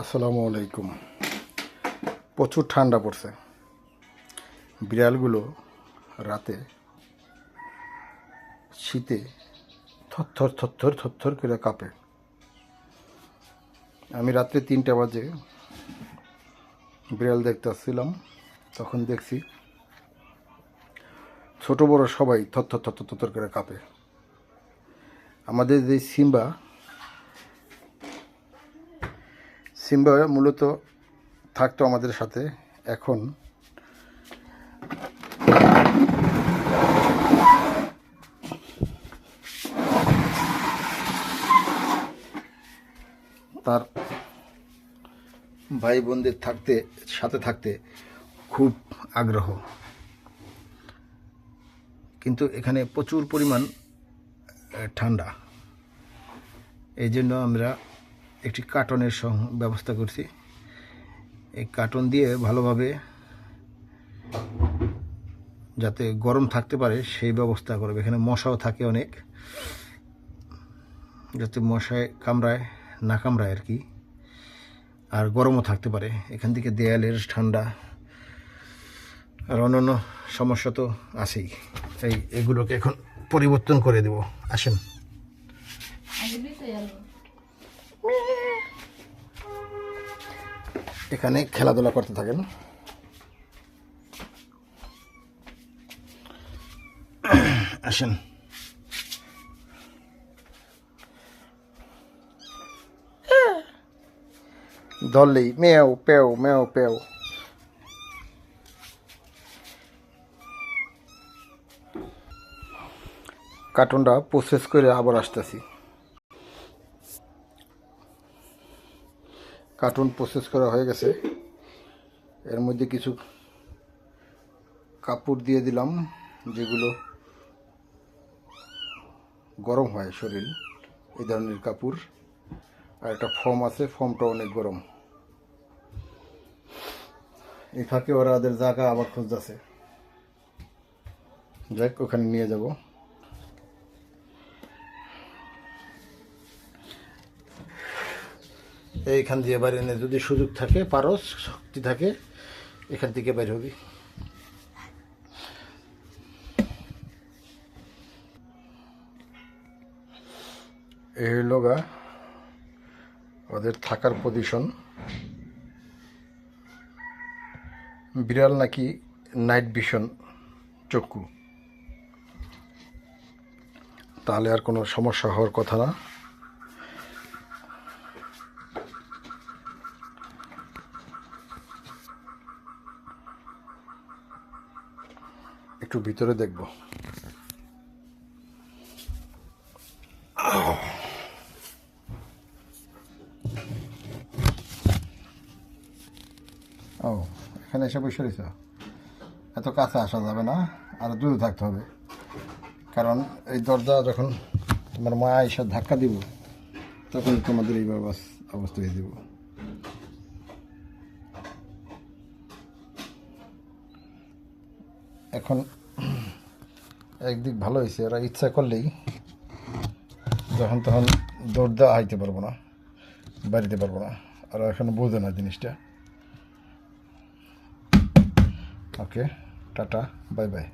আসসালামু আলাইকুম। প্রচুর ঠান্ডা পড়ছে। বিড়ালগুলো রাতে শীতে থরথর থরথর থরথর করে কাঁপে। আমি রাত্রে 3টা বাজে বিড়াল দেখতে আসছিলাম, তখন দেখছি ছোট বড় সবাই থরথর থরথর থরথর করে কাঁপে। আমাদের যে সিম্বা মূলত থাকতো আমাদের সাথে, এখন তার ভাই বোনদের সাথে থাকতে খুব আগ্রহ, কিন্তু এখানে প্রচুর পরিমাণ ঠান্ডা। এই জন্য আমরা একটি কার্টনের ব্যবস্থা করছি। এই কার্টন দিয়ে ভালোভাবে যাতে গরম থাকতে পারে সেই ব্যবস্থা করবে। এখানে মশাও থাকে অনেক, যাতে মশায় না কামড়ায় আর কি, আর গরমও থাকতে পারে। এখান থেকে দেয়ালের ঠান্ডা আর অন্যান্য সমস্যা তো আছেই। এগুলোকে এখন পরিবর্তন করে দেব। আসেন। এখানে খেলাধুলা করতে থাকেন। আসেন। ধরলেই মেও পেও মেও পেও। কার্টুনটা প্রসেস করে আবার আসতেছি। কার্টুন প্রসেস করা হয়ে গেছে। এর মধ্যে কিছু কাপড় দিয়ে দিলাম, যেগুলো গরম হয় শরীর, এই ধরনের কাপড়। আর একটা ফোম আছে, ফোমটা অনেক গরম। এই ফাঁকে ওরা ওদের জায়গা আবার খুঁজতেছে, যাক ওখানে নিয়ে যাব। এইখান দিয়ে বাইরে এনে যদি সুযোগ থাকে, পারস শক্তি থাকে, এখান থেকে বাইরে হবি। এই লগা ওদের থাকার পজিশন। বিড়াল নাকি নাইট ভিশন চক্ষু, তাহলে আর কোনো সমস্যা হওয়ার কথা না। একটু ভিতরে দেখব। ও, এখানে এসে বসে রয়েছ। এত কাছে আসা যাবে না, আর দূরে থাকতে হবে, কারণ এই দরজা যখন তোমার মায়া এসে ধাক্কা দিব, তখন তোমাদের এই অবস্থা হয়ে দেব। এখন একদিক ভালো হয়েছে, ওরা ইচ্ছা করলেই যখন তখন দরজা আইতে পারবো না, বাড়িতে পারবো না। ওরা এখন বোঝে না জিনিসটা। ওকে, টাটা, বাই বাই।